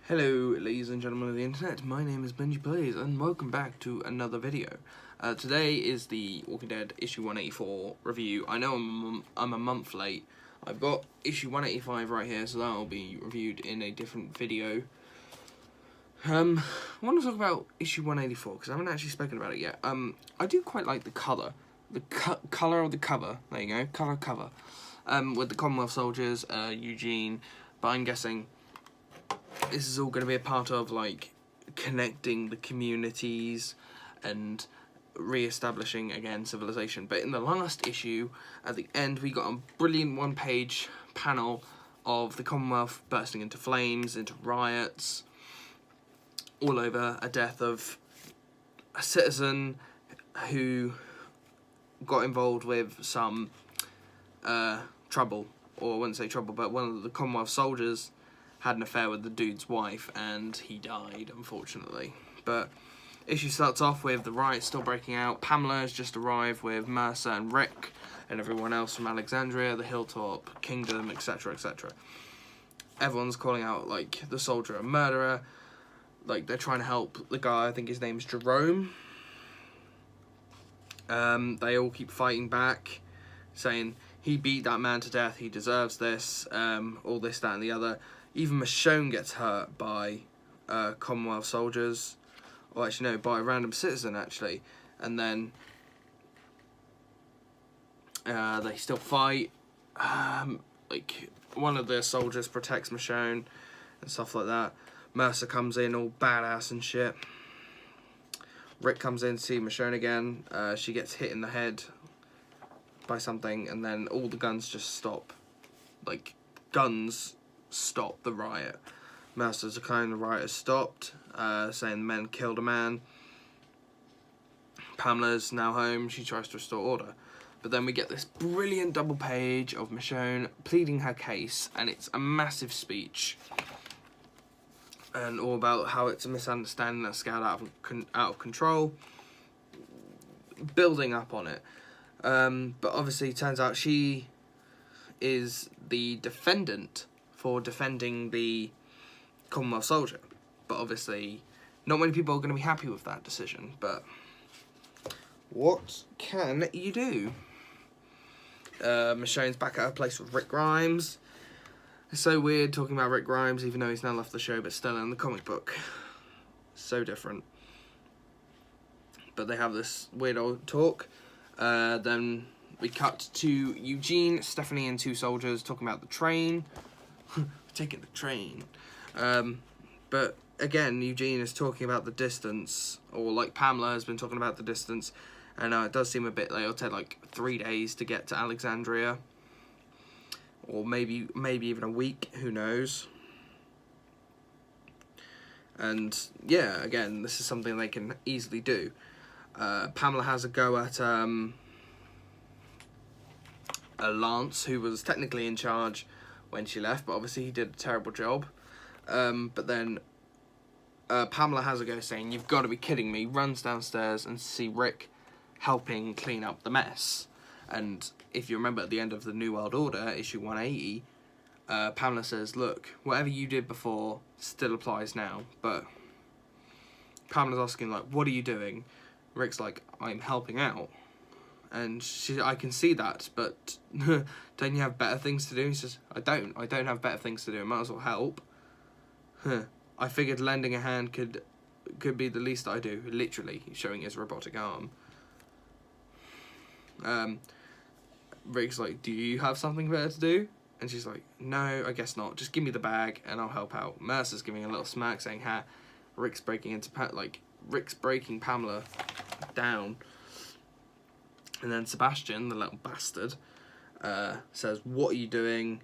Hello ladies and gentlemen of the internet, my name is Benji Plays and welcome back to another video. Today is the Walking Dead issue 184 review. I know I'm a month late. I've got issue 185 right here, so that'll be reviewed in a different video. I want to talk about issue 184 because I haven't actually spoken about it yet. I do quite like the colour. The colour of the cover, there you go, colour cover. With the Commonwealth soldiers, Eugene, but I'm guessing this is all going to be a part of, like, connecting the communities and re-establishing, again, civilization. But in the last issue, at the end, we got a brilliant one-page panel of the Commonwealth bursting into flames, into riots, all over a death of a citizen who got involved with some trouble, or I wouldn't say trouble, but one of the Commonwealth soldiers had an affair with the dude's wife and he died, unfortunately. But issue starts off with the riots still breaking out. Pamela has just arrived with Mercer and Rick and everyone else from Alexandria, the Hilltop Kingdom, etc, etc. Everyone's calling out, like, the soldier a murderer. Like, they're trying to help the guy, I think his name's Jerome. They all keep fighting back, saying he beat that man to death, he deserves this, all this, that and the other. Even Michonne gets hurt by Commonwealth soldiers, or actually no, by a random citizen actually, and then they still fight. Like, one of the soldiers protects Michonne and stuff like that. Mercer comes in all badass and shit. Rick comes in to see Michonne again. She gets hit in the head by something, and then all the guns just stop. Like, guns stop the riot. Mercer's declaring the riot has stopped, saying the men killed a man. Pamela's now home. She tries to restore order. But then we get this brilliant double page of Michonne pleading her case, and it's a massive speech. And all about how it's a misunderstanding that's scaled out of control. Building up on it. But obviously it turns out she is the defendant for defending the Commonwealth soldier. But obviously, not many people are going to be happy with that decision. But what can you do? Michonne's back at her place with Rick Grimes. It's so weird talking about Rick Grimes, even though he's now left the show, but still in the comic book. So different. But they have this weird old talk. Then we cut to Eugene, Stephanie, and two soldiers talking about the train. Taking the train. But again, Eugene is talking about the distance, or like Pamela has been talking about the distance, and it does seem a bit like it'll take like 3 days to get to Alexandria, or maybe even a week, who knows. And yeah, again, this is something they can easily do. Pamela has a go at Lance, who was technically in charge when she left, but obviously he did a terrible job. But then Pamela has a go, saying, "You've got to be kidding me," runs downstairs and see Rick helping clean up the mess. And if you remember at the end of the New World Order, issue 180, Pamela says, "Look, whatever you did before still applies now." But Pamela's asking, like, "What are you doing?" Rick's like, "I'm helping out." And I can see that, but don't you have better things to do? He says, I don't have better things to do. I might as well help. I figured lending a hand could be the least I do. Literally, showing his robotic arm. Rick's like, "Do you have something better to do?" And she's like, "No, I guess not. Just give me the bag and I'll help out." Mercer's giving a little smirk, saying, "Ha, Rick's breaking Pamela down." And then Sebastian, the little bastard, says, "What are you doing?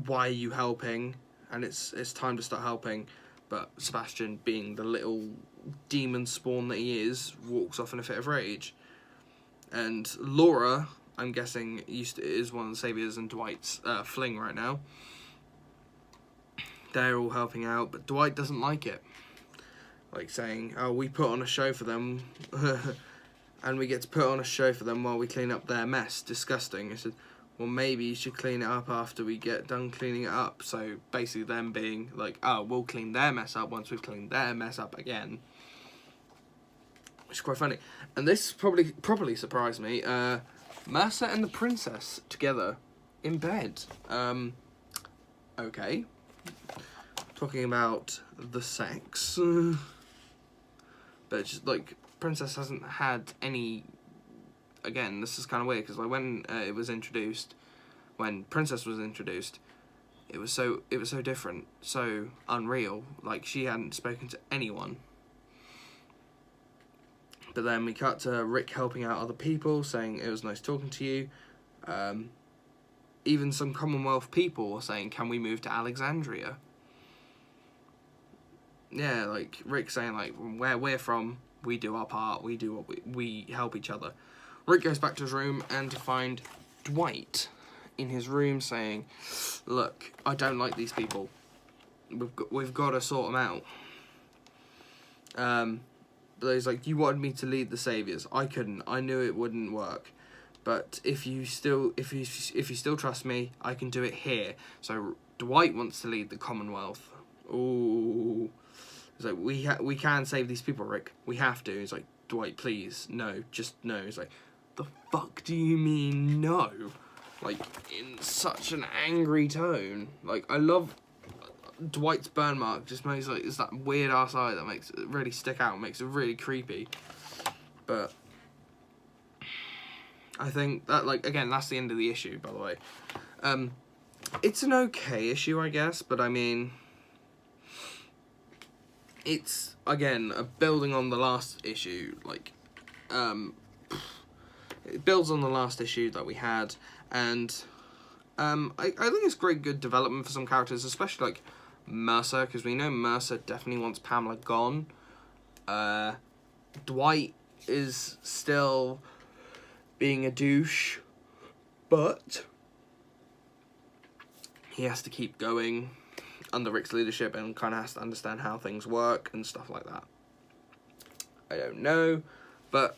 Why are you helping?" And it's time to start helping. But Sebastian, being the little demon spawn that he is, walks off in a fit of rage. And Laura, I'm guessing, is one of the saviors in Dwight's fling right now. They're all helping out, but Dwight doesn't like it. Like, saying, "Oh, we put on a show for them." And we get to put on a show for them while we clean up their mess. Disgusting. He said, well, maybe you should clean it up after we get done cleaning it up. So basically them being like, oh, we'll clean their mess up once we've cleaned their mess up again. Which is quite funny. And this probably surprised me. Mercer and the princess together in bed. Okay. Talking about the sex. But just, like, princess hasn't had any... Again, this is kind of weird, because like, when it was introduced, when princess was introduced, it was so different, so unreal. Like, she hadn't spoken to anyone. But then we cut to Rick helping out other people, saying it was nice talking to you. Even some Commonwealth people were saying, can we move to Alexandria? Yeah, like, Rick saying, like, where we're from, we do our part, we do what we help each other. Rick goes back to his room and to find Dwight in his room saying, look, I don't like these people. We've got to sort them out. But he's like, you wanted me to lead the Saviors. I couldn't. I knew it wouldn't work. But if you still trust me, I can do it here. So Dwight wants to lead the Commonwealth. Ooh. He's like, we can save these people, Rick. We have to. He's like, Dwight, please, no, just no. He's like, the fuck do you mean no? Like, in such an angry tone. Like, I love Dwight's burn mark. Just makes, like, it's that weird ass eye that makes it really stick out, makes it really creepy. But I think that, like, again, that's the end of the issue, by the way. It's an okay issue, I guess, but I mean, it's, again, building on the last issue, like, it builds on the last issue that we had, and I think it's great, good development for some characters, especially, like, Mercer, because we know Mercer definitely wants Pamela gone. Dwight is still being a douche, but he has to keep going under Rick's leadership and kind of has to understand how things work and stuff like that. I don't know, but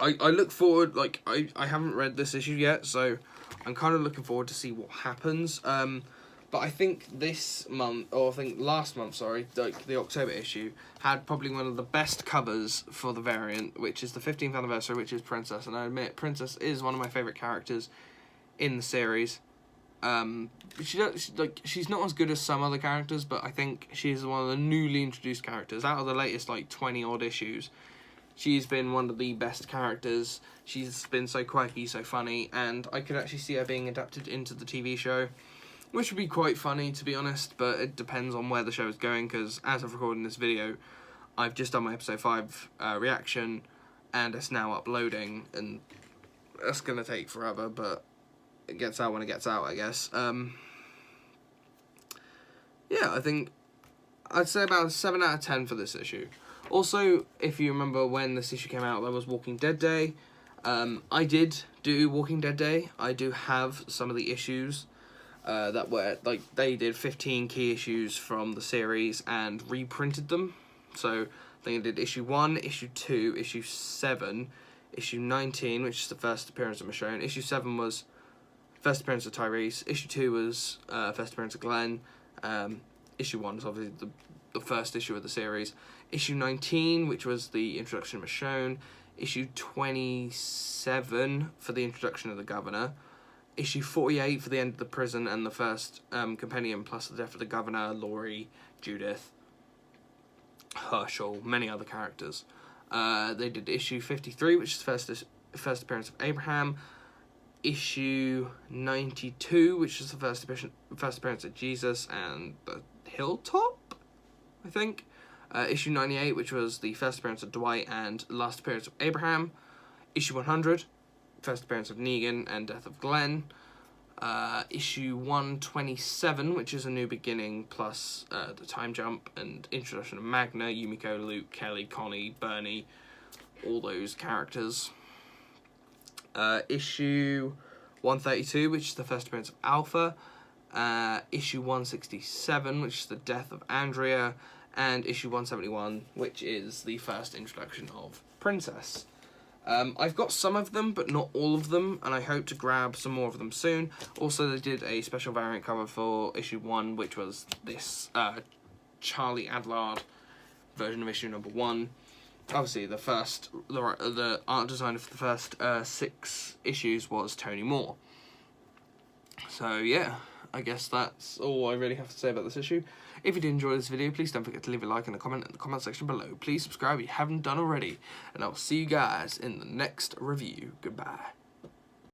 I look forward, like, I haven't read this issue yet, so I'm kind of looking forward to see what happens. But I think this month, or I think last month, sorry, like the October issue, had probably one of the best covers for the variant, which is the 15th anniversary, which is Princess. And I admit, Princess is one of my favourite characters in the series. She's not as good as some other characters, but I think she's one of the newly introduced characters. Out of the latest, like, 20-odd issues, she's been one of the best characters. She's been so quirky, so funny, and I could actually see her being adapted into the TV show, which would be quite funny, to be honest, but it depends on where the show is going, because as I've recorded this video, I've just done my episode 5 reaction, and it's now uploading, and that's going to take forever, but it gets out when it gets out, I guess. Yeah, I think I'd say about a 7 out of 10 for this issue. Also, if you remember when this issue came out, there was Walking Dead Day. I did do Walking Dead Day. I do have some of the issues that were, like, they did 15 key issues from the series and reprinted them. So I think I did issue 1, issue 2, issue 7, issue 19, which is the first appearance of Michonne. Issue 7 was first appearance of Tyrese. Issue 2 was first appearance of Glenn. Issue 1 is obviously the first issue of the series. Issue 19, which was the introduction of Michonne. Issue 27 for the introduction of the Governor. Issue 48 for the end of the prison and the first compendium, plus the death of the Governor, Laurie, Judith, Herschel, many other characters. They did issue 53, which is the first appearance of Abraham. Issue 92, which is the first appearance of Jesus and the Hilltop, I think. Issue 98, which was the first appearance of Dwight and last appearance of Abraham. Issue 100, first appearance of Negan and death of Glenn. Issue 127, which is a new beginning, plus the time jump and introduction of Magna, Yumiko, Luke, Kelly, Connie, Bernie, all those characters. Issue 132, which is the first appearance of Alpha. Issue 167, which is the death of Andrea. And issue 171, which is the first introduction of Princess. I've got some of them, but not all of them, and I hope to grab some more of them soon. Also, they did a special variant cover for issue 1, which was this Charlie Adlard version of issue number 1. Obviously, the art designer for the first 6 issues was Tony Moore. So yeah, I guess that's all I really have to say about this issue. If you did enjoy this video, please don't forget to leave a like and a comment in the comment section below. Please subscribe if you haven't done already, and I'll see you guys in the next review. Goodbye.